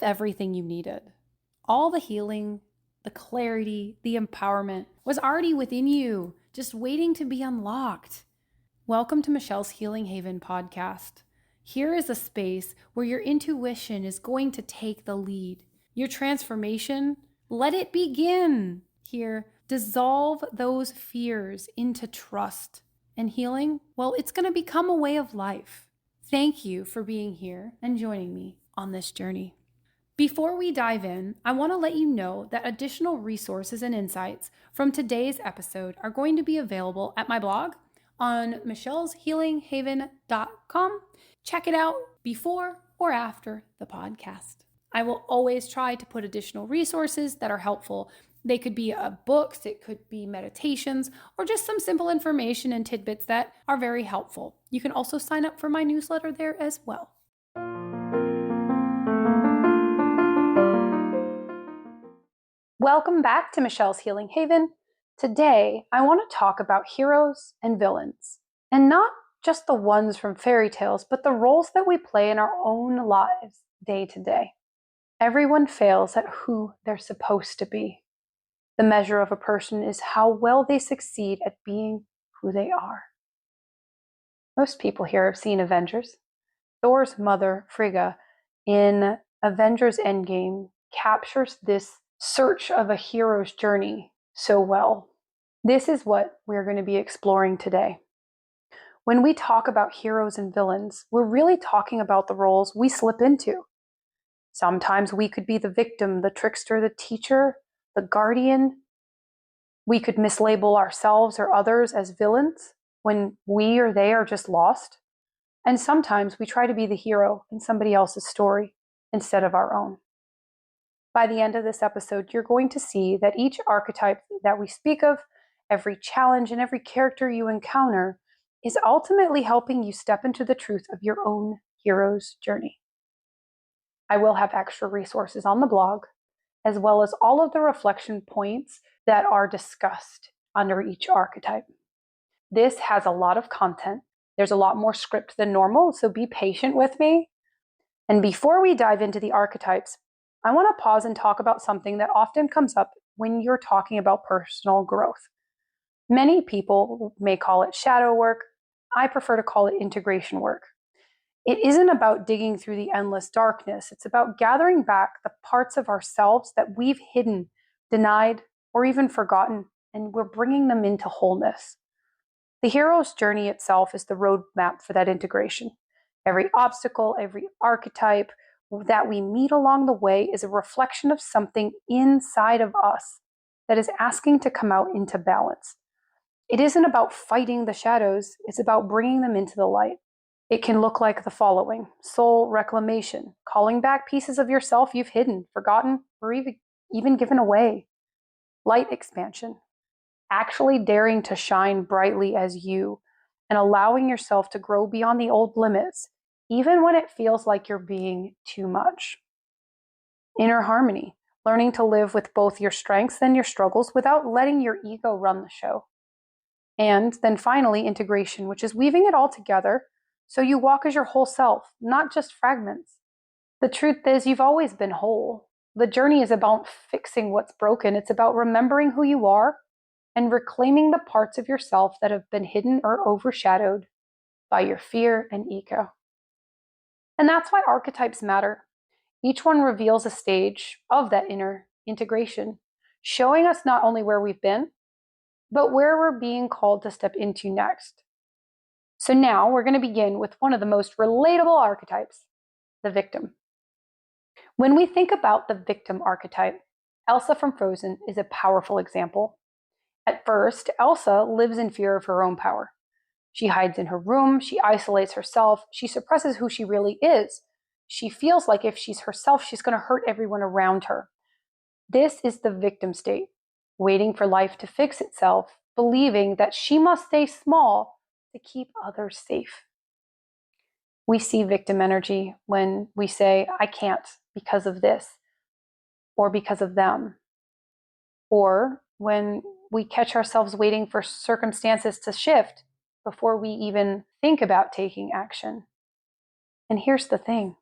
if everything you needed, all the healing, the clarity, the empowerment was already within you, just waiting to be unlocked? Welcome to Michelle's Healing Haven podcast. Here is a space where your intuition is going to take the lead. Your transformation, let it begin. Here, dissolve those fears into trust. And healing, well, it's going to become a way of life. Thank you for being here and joining me on this journey. Before we dive in, I want to let you know that additional resources and insights from today's episode are going to be available at my blog on michelleshealinghaven.com. Check it out before or after the podcast. I will always try to put additional resources that are helpful. They could be books, it could be meditations, or just some simple information and tidbits that are very helpful. You can also sign up for my newsletter there as well. Welcome back to Michelle's Healing Haven. Today, I want to talk about heroes and villains, and not just the ones from fairy tales, but the roles that we play in our own lives day to day. Everyone fails at who they're supposed to be. The measure of a person is how well they succeed at being who they are. Most people here have seen Avengers. Thor's mother, Frigga, in Avengers Endgame, captures this search of a hero's journey so well. This is what we're going to be exploring today. When we talk about heroes and villains, we're really talking about the roles we slip into. Sometimes we could be the victim, the trickster, the teacher, the guardian. We could mislabel ourselves or others as villains when we or they are just lost. And sometimes we try to be the hero in somebody else's story instead of our own. By the end of this episode, you're going to see that each archetype that we speak of, every challenge and every character you encounter, is ultimately helping you step into the truth of your own hero's journey. I will have extra resources on the blog, as well as all of the reflection points that are discussed under each archetype. This has a lot of content. There's a lot more script than normal, so be patient with me. And before we dive into the archetypes, I want to pause and talk about something that often comes up when you're talking about personal growth. Many people may call it shadow work. I prefer to call it integration work. It isn't about digging through the endless darkness. It's about gathering back the parts of ourselves that we've hidden, denied, or even forgotten, and we're bringing them into wholeness. The hero's journey itself is the roadmap for that integration. Every obstacle, every archetype that we meet along the way is a reflection of something inside of us that is asking to come out into balance. It isn't about fighting the shadows, it's about bringing them into the light. It can look like the following: soul reclamation, calling back pieces of yourself you've hidden, forgotten, or even given away. Light expansion, actually daring to shine brightly as you and allowing yourself to grow beyond the old limits, even when it feels like you're being too much. Inner harmony, learning to live with both your strengths and your struggles without letting your ego run the show. And then finally, integration, which is weaving it all together so you walk as your whole self, not just fragments. The truth is, you've always been whole. The journey is about fixing what's broken. It's about remembering who you are and reclaiming the parts of yourself that have been hidden or overshadowed by your fear and ego. And that's why archetypes matter. Each one reveals a stage of that inner integration, showing us not only where we've been, but where we're being called to step into next. So now we're going to begin with one of the most relatable archetypes, the victim. When we think about the victim archetype, Elsa from Frozen is a powerful example. At first, Elsa lives in fear of her own power. She hides in her room, she isolates herself, she suppresses who she really is. She feels like if she's herself, she's going to hurt everyone around her. This is the victim state, waiting for life to fix itself, believing that she must stay small to keep others safe. We see victim energy when we say, I can't because of this, or because of them. Or when we catch ourselves waiting for circumstances to shift before we even think about taking action. And here's the thing.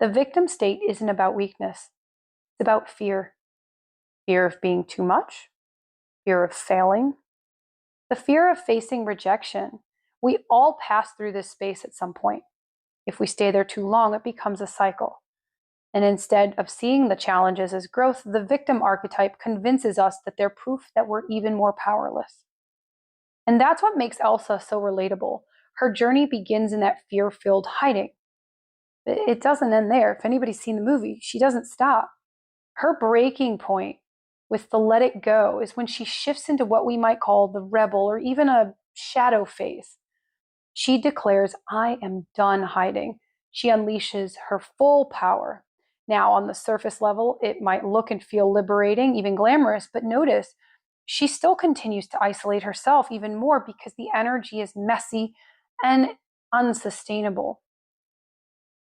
The victim state isn't about weakness. It's about fear. Fear of being too much, fear of failing, the fear of facing rejection. We all pass through this space at some point. If we stay there too long, it becomes a cycle. And instead of seeing the challenges as growth, the victim archetype convinces us that they're proof that we're even more powerless. And that's what makes Elsa so relatable. Her journey begins in that fear-filled hiding. It doesn't end there. If anybody's seen the movie, she doesn't stop. Her breaking point with the let it go is when she shifts into what we might call the rebel or even a shadow phase. She declares, I am done hiding. She unleashes her full power. Now, on the surface level, it might look and feel liberating, even glamorous, but notice she still continues to isolate herself even more because the energy is messy and unsustainable.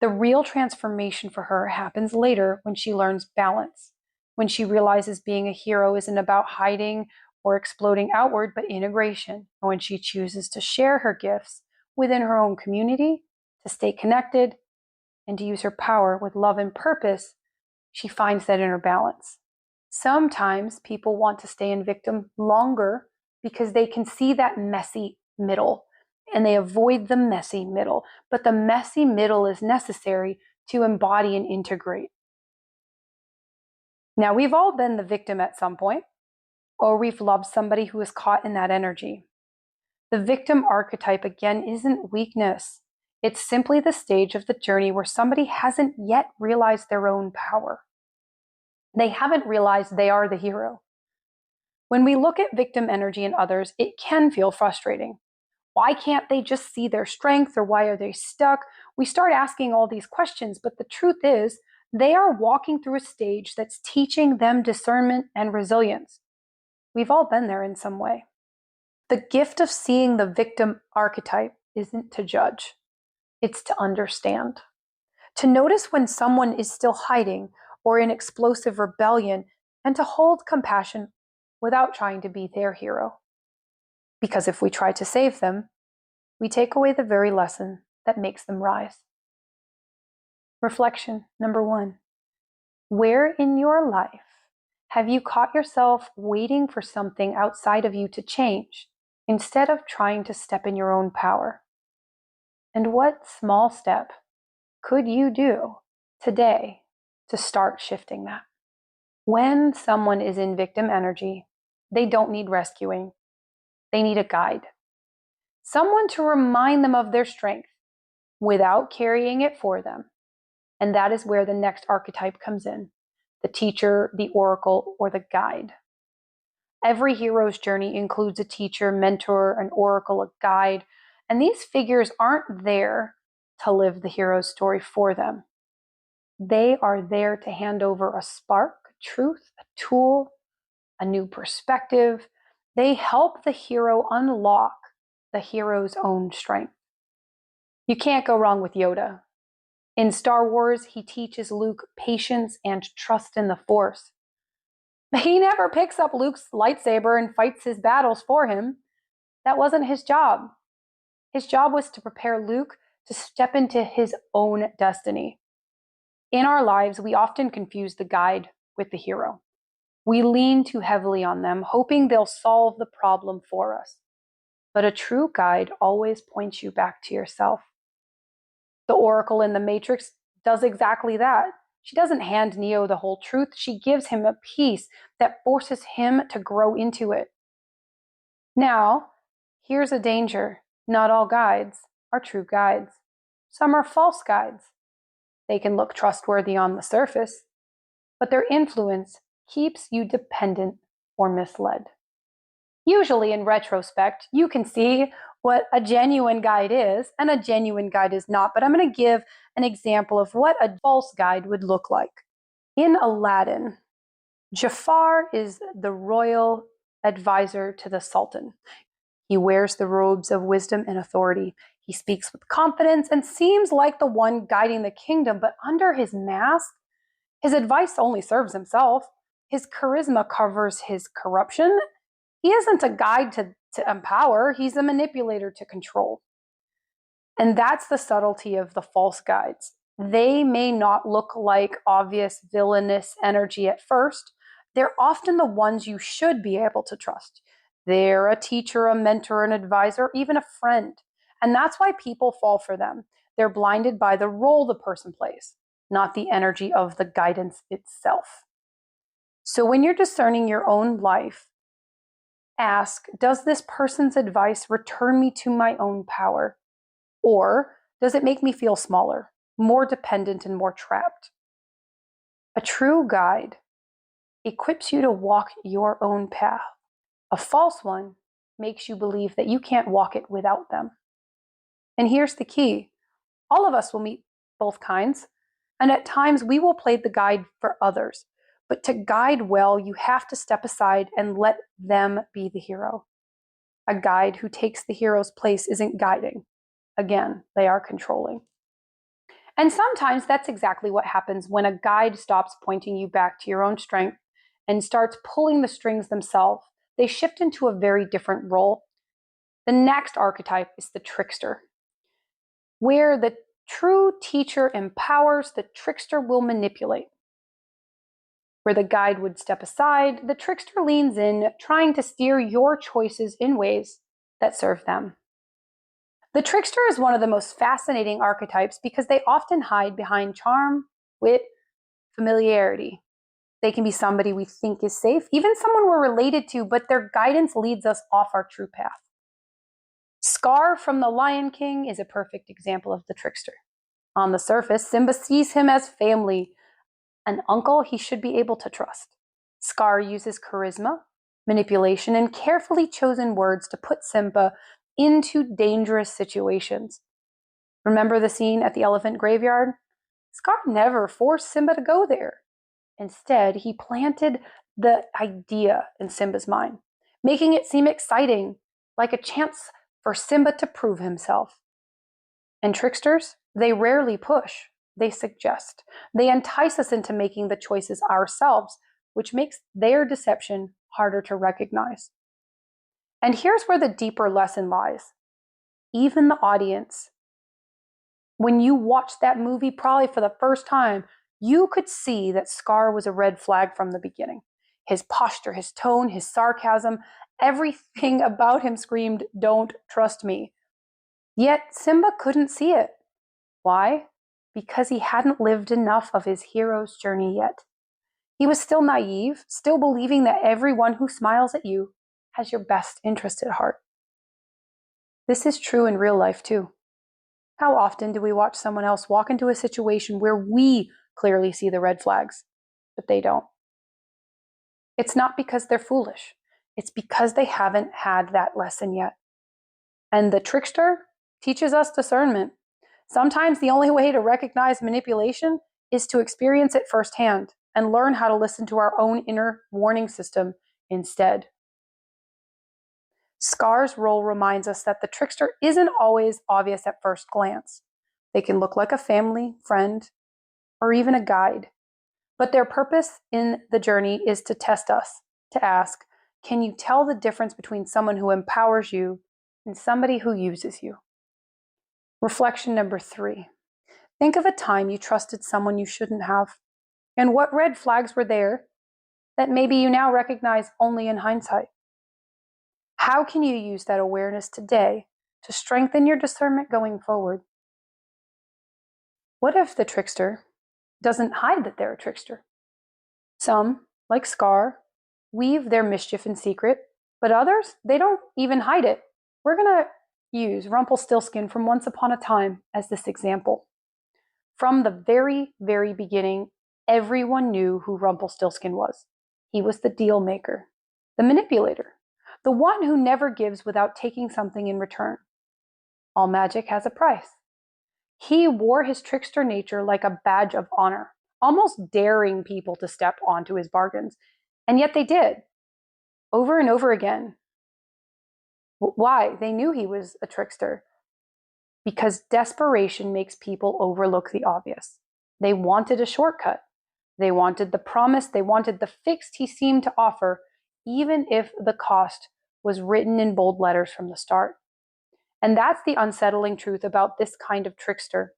The real transformation for her happens later when she learns balance, when she realizes being a hero isn't about hiding or exploding outward, but integration, and when she chooses to share her gifts within her own community, to stay connected, and to use her power with love and purpose, she finds that inner balance. Sometimes people want to stay in victim longer because they can see that messy middle and they avoid the messy middle. But the messy middle is necessary to embody and integrate. Now, we've all been the victim at some point, or we've loved somebody who is caught in that energy. The victim archetype, again, isn't weakness. It's simply the stage of the journey where somebody hasn't yet realized their own power. They haven't realized they are the hero. When we look at victim energy in others, it can feel frustrating. Why can't they just see their strength, or why are they stuck? We start asking all these questions, but the truth is, they are walking through a stage that's teaching them discernment and resilience. We've all been there in some way. The gift of seeing the victim archetype isn't to judge. It's to understand. To notice when someone is still hiding or in explosive rebellion, and to hold compassion without trying to be their hero. Because if we try to save them, we take away the very lesson that makes them rise. Reflection number 1. Where in your life have you caught yourself waiting for something outside of you to change instead of trying to step in your own power? And what small step could you do today to start shifting that? When someone is in victim energy, they don't need rescuing. They need a guide. Someone to remind them of their strength without carrying it for them. And that is where the next archetype comes in: the teacher, the oracle, or the guide. Every hero's journey includes a teacher, mentor, an oracle, a guide, and these figures aren't there to live the hero's story for them. They are there to hand over a spark, a truth, a tool, a new perspective. They help the hero unlock the hero's own strength. You can't go wrong with Yoda. In Star Wars, he teaches Luke patience and trust in the Force. He never picks up Luke's lightsaber and fights his battles for him. That wasn't his job. His job was to prepare Luke to step into his own destiny. In our lives, we often confuse the guide with the hero. We lean too heavily on them, hoping they'll solve the problem for us. But a true guide always points you back to yourself. The Oracle in the Matrix does exactly that. She doesn't hand Neo the whole truth. She gives him a piece that forces him to grow into it. Now, here's a danger. Not all guides are true guides. Some are false guides. They can look trustworthy on the surface, but their influence keeps you dependent or misled. Usually, in retrospect, you can see what a genuine guide is and a genuine guide is not, but I'm going to give an example of what a false guide would look like. In Aladdin, Jafar is the royal advisor to the Sultan. He wears the robes of wisdom and authority. He speaks with confidence and seems like the one guiding the kingdom, but under his mask, his advice only serves himself. His charisma covers his corruption. He isn't a guide to empower. He's a manipulator to control. And that's the subtlety of the false guides. They may not look like obvious villainous energy at first. They're often the ones you should be able to trust. They're a teacher, a mentor, an advisor, even a friend. And that's why people fall for them. They're blinded by the role the person plays, not the energy of the guidance itself. So when you're discerning your own life, ask, does this person's advice return me to my own power? Or does it make me feel smaller, more dependent, and more trapped? A true guide equips you to walk your own path. A false one makes you believe that you can't walk it without them. And here's the key. All of us will meet both kinds, and at times we will play the guide for others. But to guide well, you have to step aside and let them be the hero. A guide who takes the hero's place isn't guiding. Again, they are controlling. And sometimes that's exactly what happens when a guide stops pointing you back to your own strength and starts pulling the strings themselves. They shift into a very different role. The next archetype is the trickster, where the true teacher empowers, the trickster will manipulate. Where the guide would step aside, the trickster leans in, trying to steer your choices in ways that serve them. The trickster is one of the most fascinating archetypes because they often hide behind charm, wit, familiarity. They can be somebody we think is safe, even someone we're related to, but their guidance leads us off our true path. Scar from The Lion King is a perfect example of the trickster. On the surface, Simba sees him as family, an uncle he should be able to trust. Scar uses charisma, manipulation, and carefully chosen words to put Simba into dangerous situations. Remember the scene at the elephant graveyard? Scar never forced Simba to go there. Instead, he planted the idea in Simba's mind, making it seem exciting, like a chance for Simba to prove himself. And tricksters, they rarely push, they suggest. They entice us into making the choices ourselves, which makes their deception harder to recognize. And here's where the deeper lesson lies. Even the audience, when you watch that movie probably for the first time, you could see that Scar was a red flag from the beginning. His posture, his tone, his sarcasm, everything about him screamed, "Don't trust me." Yet Simba couldn't see it. Why? Because he hadn't lived enough of his hero's journey yet. He was still naive, still believing that everyone who smiles at you has your best interest at heart. This is true in real life too. How often do we watch someone else walk into a situation where we clearly see the red flags, but they don't? It's not because they're foolish. It's because they haven't had that lesson yet. And the trickster teaches us discernment. Sometimes the only way to recognize manipulation is to experience it firsthand and learn how to listen to our own inner warning system instead. Scar's role reminds us that the trickster isn't always obvious at first glance. They can look like a family, friend, or even a guide. But their purpose in the journey is to test us, to ask, can you tell the difference between someone who empowers you and somebody who uses you? Reflection number 3. Think of a time you trusted someone you shouldn't have, and what red flags were there that maybe you now recognize only in hindsight. How can you use that awareness today to strengthen your discernment going forward? What if the trickster doesn't hide that they're a trickster? Some, like Scar, weave their mischief in secret, but others, they don't even hide it. We're going to use Rumpelstiltskin from Once Upon a Time as this example. From the very, very beginning, everyone knew who Rumpelstiltskin was. He was the deal maker, the manipulator, the one who never gives without taking something in return. All magic has a price. He wore his trickster nature like a badge of honor, almost daring people to step onto his bargains. And yet they did, over and over again. Why? They knew he was a trickster. Because desperation makes people overlook the obvious. They wanted a shortcut. They wanted the promise. They wanted the fix he seemed to offer, even if the cost was written in bold letters from the start. And that's the unsettling truth about this kind of trickster.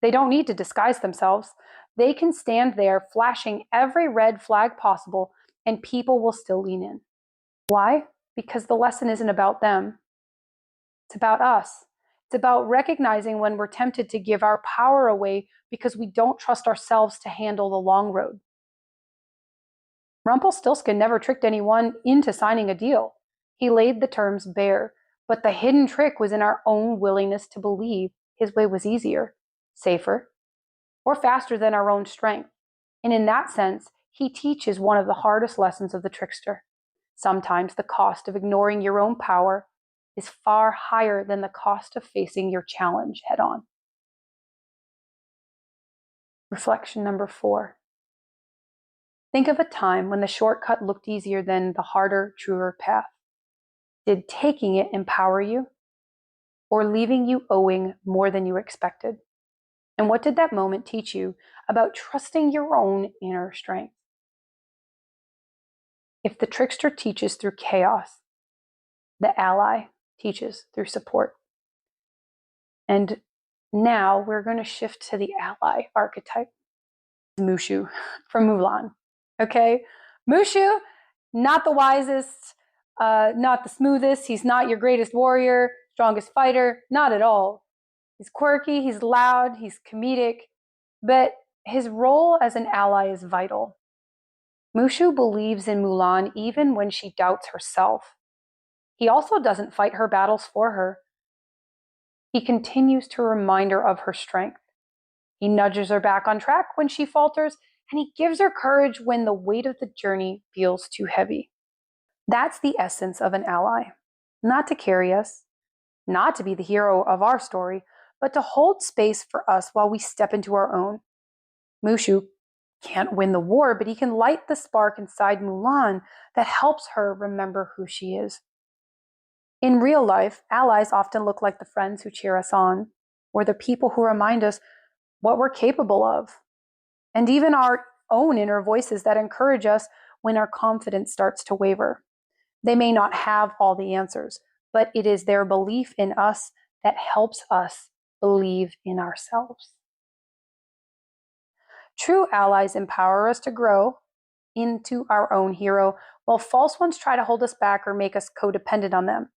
They don't need to disguise themselves. They can stand there flashing every red flag possible, and people will still lean in. Why? Because the lesson isn't about them. It's about us. It's about recognizing when we're tempted to give our power away because we don't trust ourselves to handle the long road. Rumpelstiltskin never tricked anyone into signing a deal. He laid the terms bare, but the hidden trick was in our own willingness to believe his way was easier, safer, or faster than our own strength. And in that sense, he teaches one of the hardest lessons of the trickster. Sometimes the cost of ignoring your own power is far higher than the cost of facing your challenge head on. Reflection number 4. Think of a time when the shortcut looked easier than the harder, truer path. Did taking it empower you, or leaving you owing more than you expected? And what did that moment teach you about trusting your own inner strength? If the trickster teaches through chaos, the ally teaches through support. And now we're going to shift to the ally archetype. Mushu from Mulan. Okay? Mushu, not the wisest, not the smoothest. He's not your greatest warrior, strongest fighter. Not at all. He's quirky, he's loud, he's comedic, but his role as an ally is vital. Mushu believes in Mulan even when she doubts herself. He also doesn't fight her battles for her. He continues to remind her of her strength. He nudges her back on track when she falters, and he gives her courage when the weight of the journey feels too heavy. That's the essence of an ally. Not to carry us, not to be the hero of our story, but to hold space for us while we step into our own. Mushu can't win the war, but he can light the spark inside Mulan that helps her remember who she is. In real life, allies often look like the friends who cheer us on, or the people who remind us what we're capable of, and even our own inner voices that encourage us when our confidence starts to waver. They may not have all the answers, but it is their belief in us that helps us believe in ourselves. True allies empower us to grow into our own hero, while false ones try to hold us back or make us codependent on them.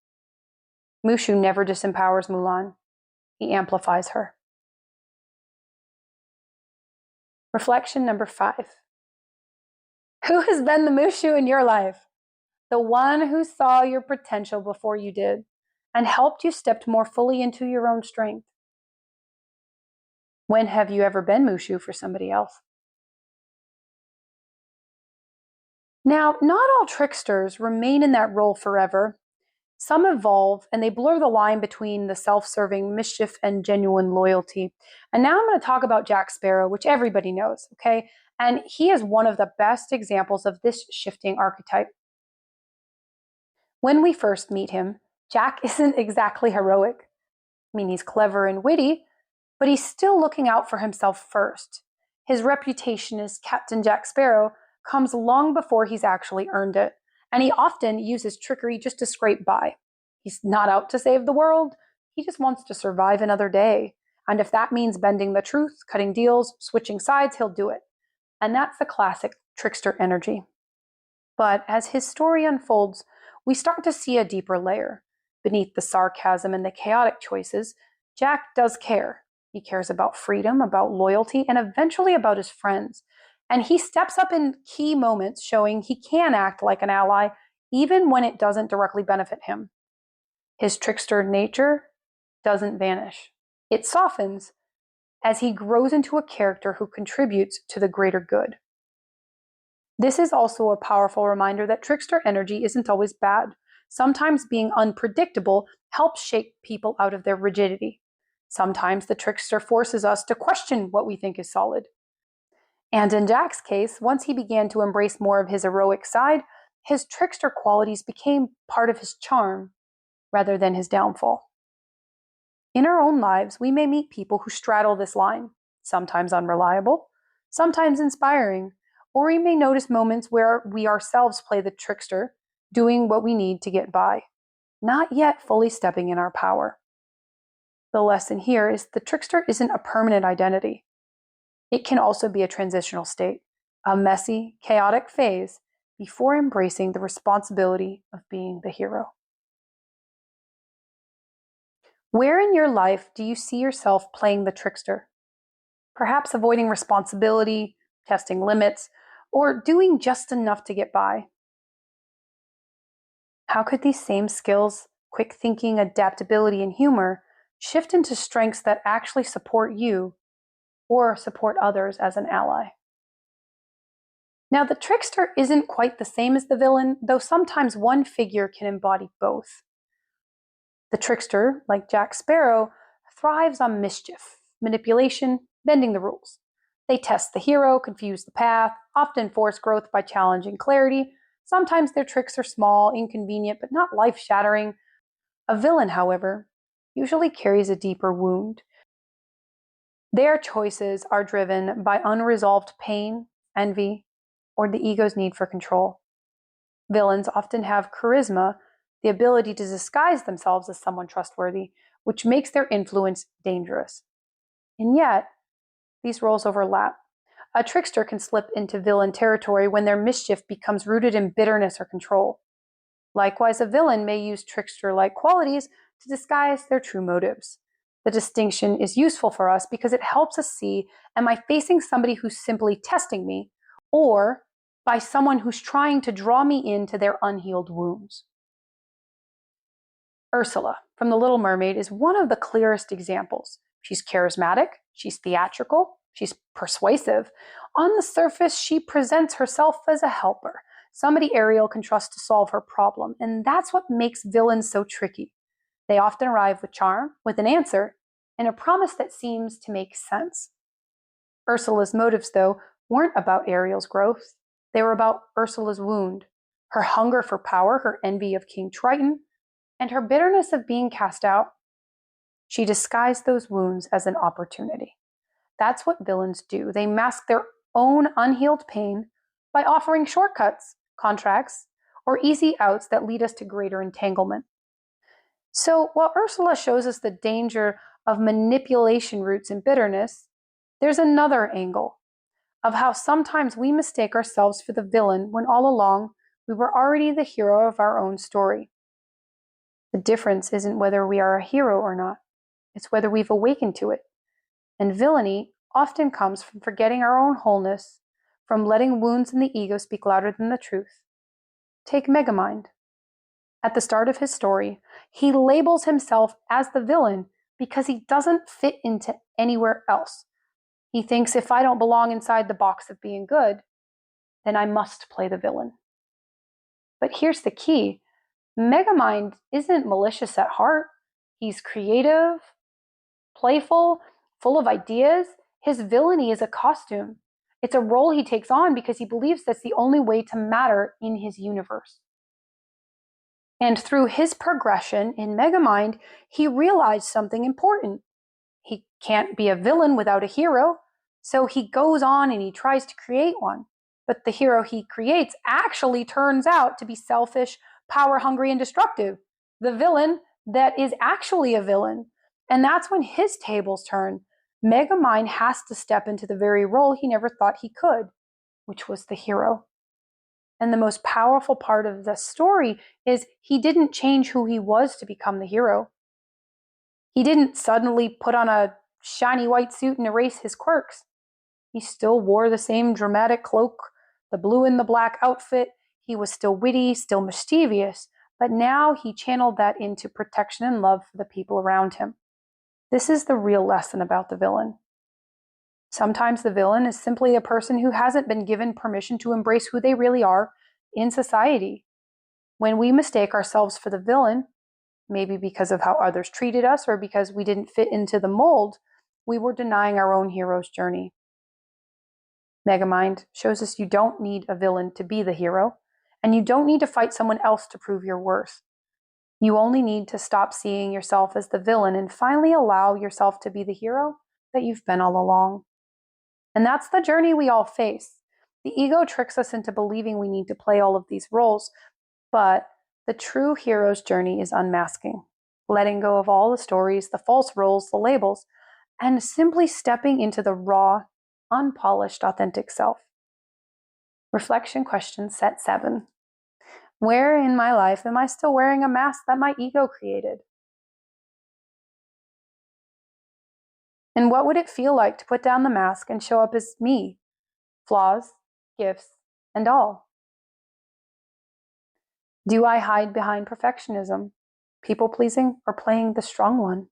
Mushu never disempowers Mulan. He amplifies her. Reflection number 5. Who has been the Mushu in your life? The one who saw your potential before you did and helped you step more fully into your own strength. When have you ever been Mushu for somebody else? Now, not all tricksters remain in that role forever. Some evolve and they blur the line between the self-serving mischief and genuine loyalty. And now I'm going to talk about Jack Sparrow, which everybody knows, okay? And he is one of the best examples of this shifting archetype. When we first meet him, Jack isn't exactly heroic. I mean, he's clever and witty, but he's still looking out for himself first. His reputation as Captain Jack Sparrow comes long before he's actually earned it, and he often uses trickery just to scrape by. He's not out to save the world, he just wants to survive another day. And if that means bending the truth, cutting deals, switching sides, he'll do it. And that's the classic trickster energy. But as his story unfolds, we start to see a deeper layer. Beneath the sarcasm and the chaotic choices, Jack does care. He cares about freedom, about loyalty, and eventually about his friends. And he steps up in key moments, showing he can act like an ally, even when it doesn't directly benefit him. His trickster nature doesn't vanish. It softens as he grows into a character who contributes to the greater good. This is also a powerful reminder that trickster energy isn't always bad. Sometimes being unpredictable helps shake people out of their rigidity. Sometimes the trickster forces us to question what we think is solid. And in Jack's case, once he began to embrace more of his heroic side, his trickster qualities became part of his charm rather than his downfall. In our own lives, we may meet people who straddle this line, sometimes unreliable, sometimes inspiring, or we may notice moments where we ourselves play the trickster, doing what we need to get by, not yet fully stepping in our power. The lesson here is the trickster isn't a permanent identity. It can also be a transitional state, a messy, chaotic phase before embracing the responsibility of being the hero. Where in your life do you see yourself playing the trickster? Perhaps avoiding responsibility, testing limits, or doing just enough to get by. How could these same skills, quick thinking, adaptability, and humor, shift into strengths that actually support you or support others as an ally? Now, the trickster isn't quite the same as the villain, though sometimes one figure can embody both. The trickster, like Jack Sparrow, thrives on mischief, manipulation, bending the rules. They test the hero, confuse the path, often force growth by challenging clarity. Sometimes their tricks are small, inconvenient, but not life-shattering. A villain, however, usually carries a deeper wound. Their choices are driven by unresolved pain, envy, or the ego's need for control. Villains often have charisma, the ability to disguise themselves as someone trustworthy, which makes their influence dangerous. And yet, these roles overlap. A trickster can slip into villain territory when their mischief becomes rooted in bitterness or control. Likewise, a villain may use trickster-like qualities to disguise their true motives. The distinction is useful for us because it helps us see, am I facing somebody who's simply testing me, or by someone who's trying to draw me into their unhealed wounds? Ursula from The Little Mermaid is one of the clearest examples. She's charismatic, she's theatrical, she's persuasive. On the surface, she presents herself as a helper, somebody Ariel can trust to solve her problem, and that's what makes villains so tricky. They often arrive with charm, with an answer, and a promise that seems to make sense. Ursula's motives, though, weren't about Ariel's growth. They were about Ursula's wound, her hunger for power, her envy of King Triton, and her bitterness of being cast out. She disguised those wounds as an opportunity. That's what villains do. They mask their own unhealed pain by offering shortcuts, contracts, or easy outs that lead us to greater entanglement. So while Ursula shows us the danger of manipulation roots in bitterness, there's another angle of how sometimes we mistake ourselves for the villain when all along we were already the hero of our own story. The difference isn't whether we are a hero or not, it's whether we've awakened to it. And villainy often comes from forgetting our own wholeness, from letting wounds in the ego speak louder than the truth. Take Megamind. At the start of his story, he labels himself as the villain because he doesn't fit into anywhere else. He thinks if I don't belong inside the box of being good, then I must play the villain. But here's the key. Megamind isn't malicious at heart. He's creative, playful, full of ideas. His villainy is a costume. It's a role he takes on because he believes that's the only way to matter in his universe. And through his progression in Megamind, he realized something important. He can't be a villain without a hero, so he goes on and he tries to create one. But the hero he creates actually turns out to be selfish, power-hungry, and destructive. The villain that is actually a villain. And that's when his tables turn. Megamind has to step into the very role he never thought he could, which was the hero. And the most powerful part of the story is he didn't change who he was to become the hero. He didn't suddenly put on a shiny white suit and erase his quirks. He still wore the same dramatic cloak, the blue and the black outfit. He was still witty, still mischievous, but now he channeled that into protection and love for the people around him. This is the real lesson about the villain. Sometimes the villain is simply a person who hasn't been given permission to embrace who they really are in society. When we mistake ourselves for the villain, maybe because of how others treated us or because we didn't fit into the mold, we were denying our own hero's journey. Megamind shows us you don't need a villain to be the hero, and you don't need to fight someone else to prove your worth. You only need to stop seeing yourself as the villain and finally allow yourself to be the hero that you've been all along. And that's the journey we all face. The ego tricks us into believing we need to play all of these roles, but the true hero's journey is unmasking. letting go of all the stories, the false roles, the labels, and simply stepping into the raw, unpolished, authentic self. Reflection question set 7. Where in my life am I still wearing a mask that my ego created? And what would it feel like to put down the mask and show up as me? Flaws, gifts, and all. Do I hide behind perfectionism, people-pleasing, or playing the strong one?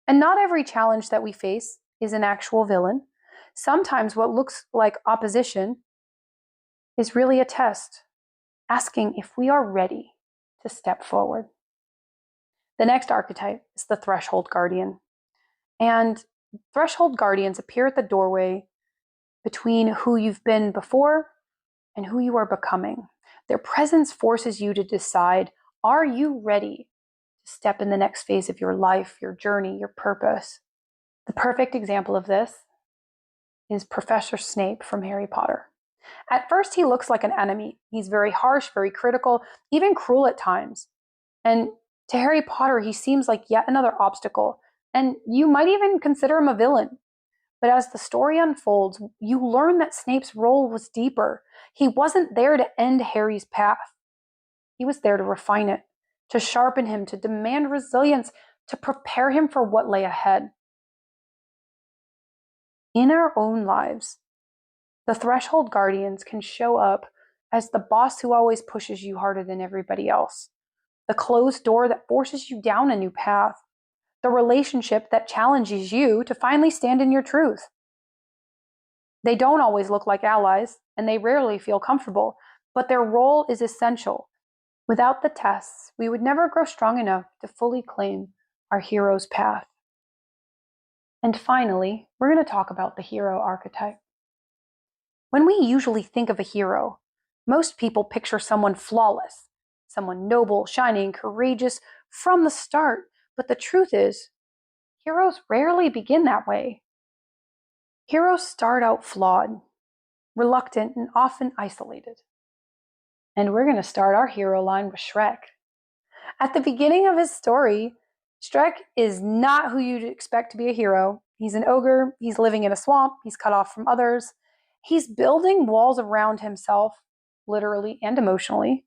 And not every challenge that we face is an actual villain. Sometimes what looks like opposition is really a test, asking if we are ready to step forward. The next archetype is the threshold guardian. And threshold guardians appear at the doorway between who you've been before and who you are becoming. Their presence forces you to decide, are you ready to step in the next phase of your life, your journey, your purpose? The perfect example of this is Professor Snape from Harry Potter. At first, he looks like an enemy. He's very harsh, very critical, even cruel at times. And to Harry Potter, he seems like yet another obstacle. And you might even consider him a villain. But as the story unfolds, you learn that Snape's role was deeper. He wasn't there to end Harry's path. He was there to refine it, to sharpen him, to demand resilience, to prepare him for what lay ahead. In our own lives, the threshold guardians can show up as the boss who always pushes you harder than everybody else, the closed door that forces you down a new path, the relationship that challenges you to finally stand in your truth. They don't always look like allies, and they rarely feel comfortable, but their role is essential. Without the tests, we would never grow strong enough to fully claim our hero's path. And finally, we're going to talk about the hero archetype. When we usually think of a hero, most people picture someone flawless, someone noble, shining, courageous from the start. But the truth is, heroes rarely begin that way. Heroes start out flawed, reluctant, and often isolated. And we're going to start our hero line with Shrek. At the beginning of his story, Shrek is not who you'd expect to be a hero. He's an ogre, he's living in a swamp, he's cut off from others. He's building walls around himself, literally and emotionally.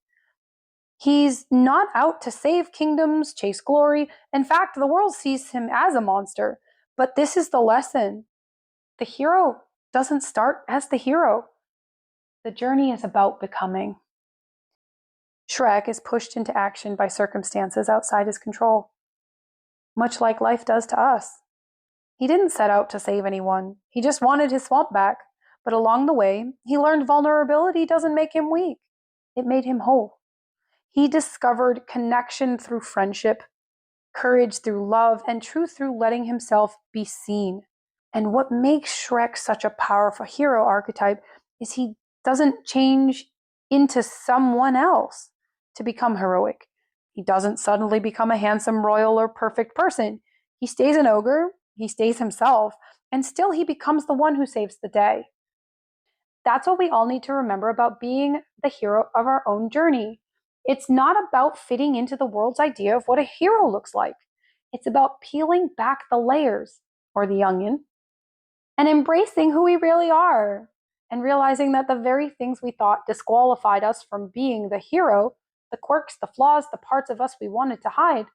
He's not out to save kingdoms, chase glory. In fact, the world sees him as a monster. But this is the lesson. The hero doesn't start as the hero. The journey is about becoming. Shrek is pushed into action by circumstances outside his control, much like life does to us. He didn't set out to save anyone. He just wanted his swamp back. But along the way, he learned vulnerability doesn't make him weak. It made him whole. He discovered connection through friendship, courage through love, and truth through letting himself be seen. And what makes Shrek such a powerful hero archetype is he doesn't change into someone else to become heroic. He doesn't suddenly become a handsome, royal, or perfect person. He stays an ogre, he stays himself, and still he becomes the one who saves the day. That's what we all need to remember about being the hero of our own journey. It's not about fitting into the world's idea of what a hero looks like. It's about peeling back the layers, or the onion, and embracing who we really are, and realizing that the very things we thought disqualified us from being the hero, the quirks, the flaws, the parts of us we wanted to hide,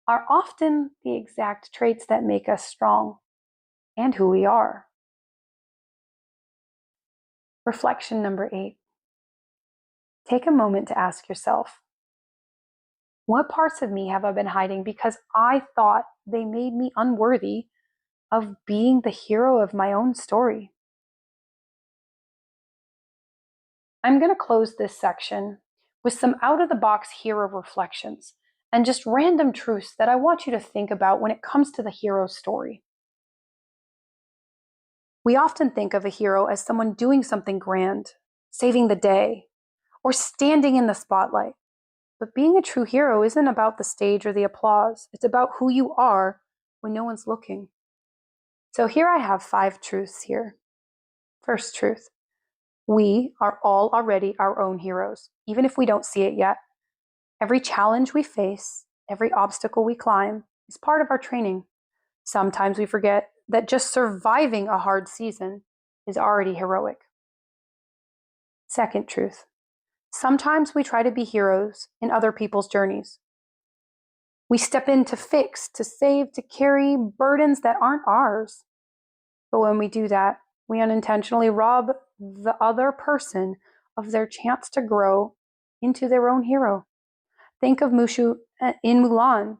are often the exact traits that make us strong and who we are. Reflection number 8. Take a moment to ask yourself, what parts of me have I been hiding because I thought they made me unworthy of being the hero of my own story? I'm going to close this section with some out-of-the-box hero reflections and just random truths that I want you to think about when it comes to the hero story. We often think of a hero as someone doing something grand, saving the day, or standing in the spotlight. But being a true hero isn't about the stage or the applause. It's about who you are when no one's looking. So here I have 5 truths here. First truth, We are all already our own heroes, even if we don't see it yet. Every challenge we face, every obstacle we climb is part of our training. Sometimes we forget that just surviving a hard season is already heroic. Second truth. Sometimes we try to be heroes in other people's journeys. We step in to fix, to save, to carry burdens that aren't ours. But when we do that, we unintentionally rob the other person of their chance to grow into their own hero. Think of Mushu in Mulan.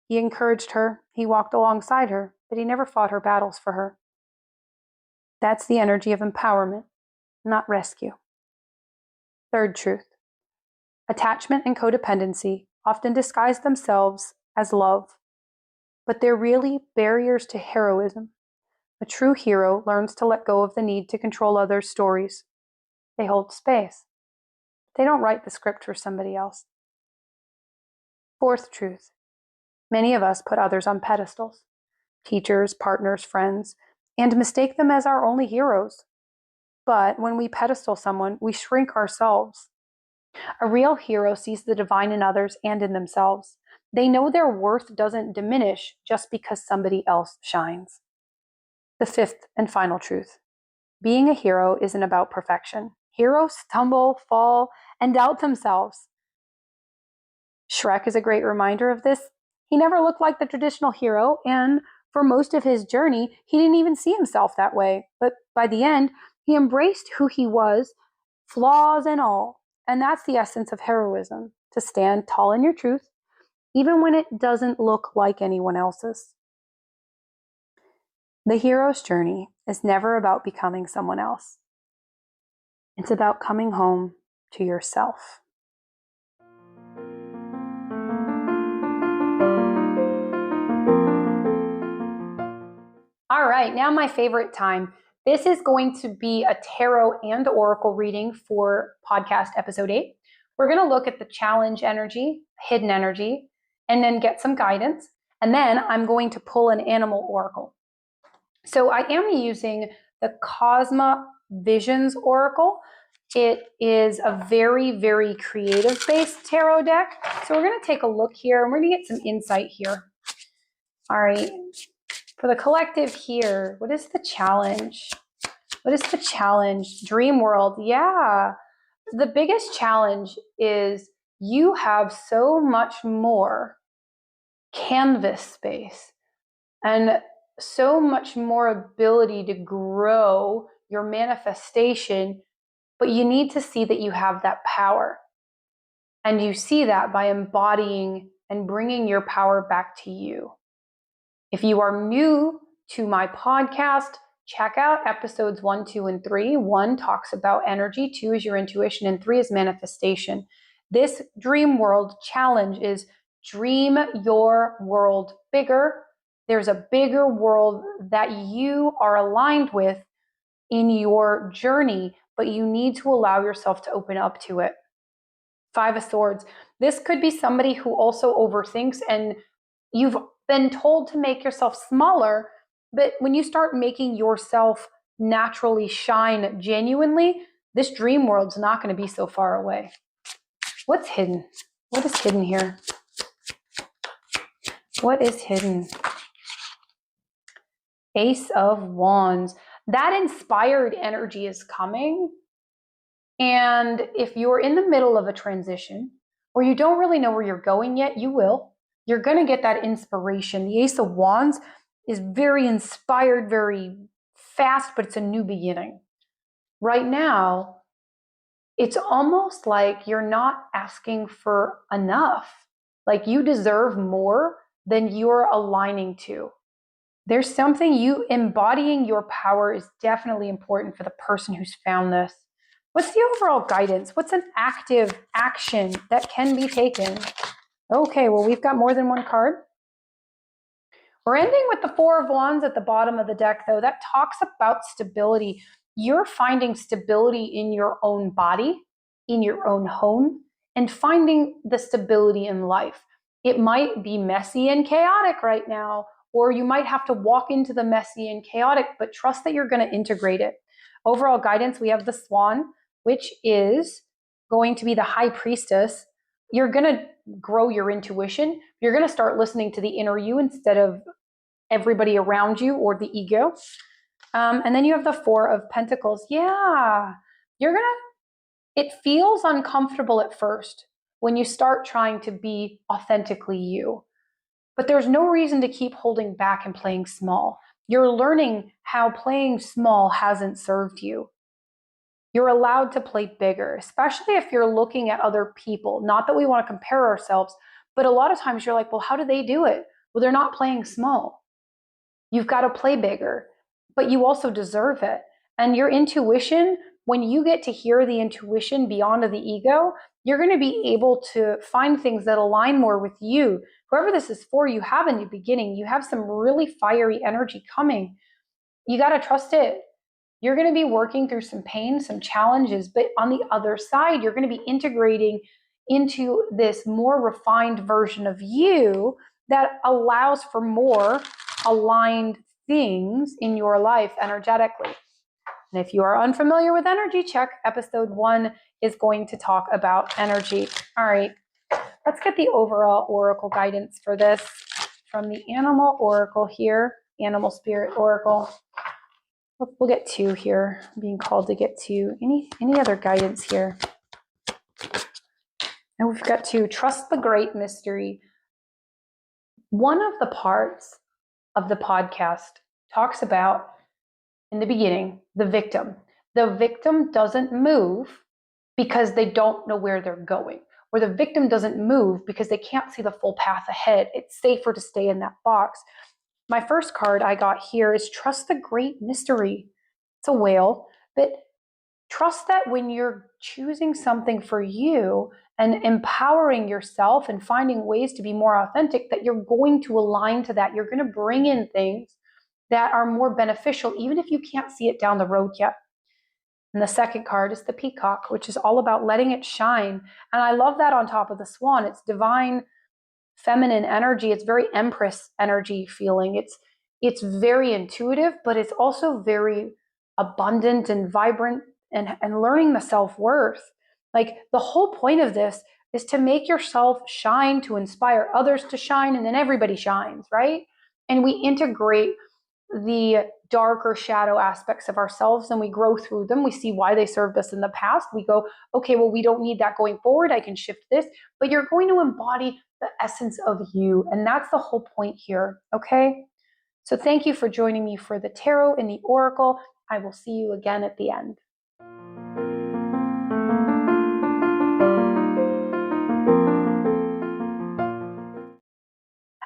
He encouraged her, he walked alongside her, but he never fought her battles for her. That's the energy of empowerment, not rescue. Third truth. Attachment and codependency often disguise themselves as love, but they're really barriers to heroism. A true hero learns to let go of the need to control others' stories. They hold space. They don't write the script for somebody else. Fourth truth. Many of us put others on pedestals, teachers, partners, friends, and mistake them as our only heroes. But when we pedestal someone, we shrink ourselves. A real hero sees the divine in others and in themselves. They know their worth doesn't diminish just because somebody else shines. The fifth and final truth. Being a hero isn't about perfection. Heroes stumble, fall, and doubt themselves. Shrek is a great reminder of this. He never looked like the traditional hero, and for most of his journey, he didn't even see himself that way. But by the end, he embraced who he was, flaws and all. And that's the essence of heroism, to stand tall in your truth, even when it doesn't look like anyone else's. The hero's journey is never about becoming someone else. It's about coming home to yourself. All right, now my favorite time. This is going to be a tarot and oracle reading for podcast episode 8. We're going to look at the challenge energy, hidden energy, and then get some guidance. And then I'm going to pull an animal oracle. So I am using the Cosma Visions Oracle. It is a very, very creative-based tarot deck. So we're going to take a look here, and we're going to get some insight here. All right. For the collective here, what is the challenge? What is the challenge? Dream world. Yeah. The biggest challenge is you have so much more canvas space and so much more ability to grow your manifestation, but you need to see that you have that power. And you see that by embodying and bringing your power back to you. If you are new to my podcast, check out episodes 1, 2, and 3. 1 talks about energy, 2 is your intuition, and 3 is manifestation. This dream world challenge is dream your world bigger. There's a bigger world that you are aligned with in your journey, but you need to allow yourself to open up to it. 5 of Swords. This could be somebody who also overthinks, and you've been told to make yourself smaller, but when you start making yourself naturally shine genuinely, this dream world's not going to be so far away. What's hidden? What is hidden here? What is hidden? Ace of Wands. That inspired energy is coming. And if you're in the middle of a transition or you don't really know where you're going yet, you will. You're going to get that inspiration. The Ace of Wands is very inspired, very fast, but it's a new beginning. Right now, it's almost like you're not asking for enough. Like you deserve more than you're aligning to. There's something you embodying your power is definitely important for the person who's found this. What's the overall guidance? What's an active action that can be taken? Okay, well, we've got more than one card. We're ending with the 4 of Wands at the bottom of the deck, though. That talks about stability. You're finding stability in your own body, in your own home, and finding the stability in life. It might be messy and chaotic right now, or you might have to walk into the messy and chaotic, but trust that you're going to integrate it. Overall guidance, we have the swan, which is going to be the high priestess. You're going to grow your intuition. You're going to start listening to the inner you instead of everybody around you or the ego. And then you have the Four of Pentacles. Yeah, it feels uncomfortable at first when you start trying to be authentically you. But there's no reason to keep holding back and playing small. You're learning how playing small hasn't served you. You're allowed to play bigger, especially if you're looking at other people. Not that we want to compare ourselves, but a lot of times you're like, well, how do they do it? Well, they're not playing small. You've got to play bigger, but you also deserve it. And your intuition, when you get to hear the intuition beyond the ego, you're going to be able to find things that align more with you. Whoever this is for, you have in the beginning, you have some really fiery energy coming. You got to trust it. You're going to be working through some pain, some challenges, but on the other side, you're going to be integrating into this more refined version of you that allows for more aligned things in your life energetically. And if you are unfamiliar with energy, check episode 1 is going to talk about energy. All right, let's get the overall oracle guidance for this from the animal oracle here, animal spirit oracle. We'll get 2 here. I'm being called to get 2. Any other guidance here? And we've got 2. Trust the great mystery. One of the parts of the podcast talks about, in the beginning, the victim. The victim doesn't move because they don't know where they're going, or the victim doesn't move because they can't see the full path ahead. It's safer to stay in that box. My first card I got here is Trust the Great Mystery. It's a whale, but trust that when you're choosing something for you and empowering yourself and finding ways to be more authentic, that you're going to align to that. You're going to bring in things that are more beneficial, even if you can't see it down the road yet. And the second card is the peacock, which is all about letting it shine. And I love that on top of the swan. It's divine feminine energy. It's very empress energy feeling. It's very intuitive, but it's also very abundant and vibrant and learning the self-worth. Like the whole point of this is to make yourself shine, to inspire others to shine, and then everybody shines, right? And we integrate the darker shadow aspects of ourselves and we grow through them. We see why they served us in the past. We go, okay, well, we don't need that going forward. I can shift this, but you're going to embody the essence of you. And that's the whole point here. Okay. So thank you for joining me for the tarot and the oracle. I will see you again at the end.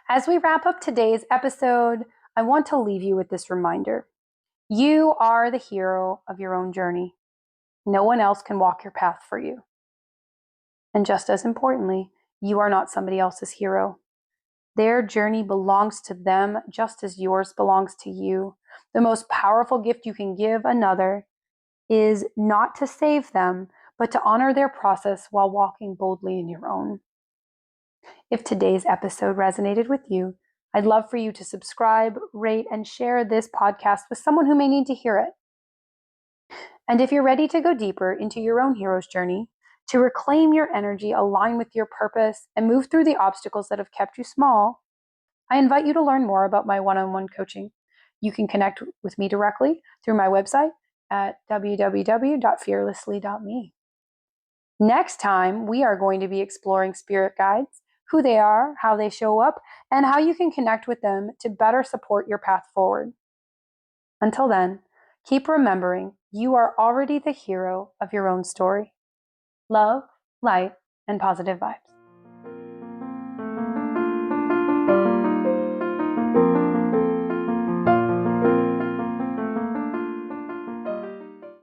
As we wrap up today's episode, I want to leave you with this reminder. You are the hero of your own journey. No one else can walk your path for you. And just as importantly, you are not somebody else's hero. Their journey belongs to them just as yours belongs to you. The most powerful gift you can give another is not to save them, but to honor their process while walking boldly in your own. If today's episode resonated with you, I'd love for you to subscribe, rate, and share this podcast with someone who may need to hear it. And if you're ready to go deeper into your own hero's journey, to reclaim your energy, align with your purpose, and move through the obstacles that have kept you small, I invite you to learn more about my one-on-one coaching. You can connect with me directly through my website at www.fearlessly.me. Next time, we are going to be exploring spirit guides, who they are, how they show up, and how you can connect with them to better support your path forward. Until then, keep remembering you are already the hero of your own story. Love, light, and positive vibes.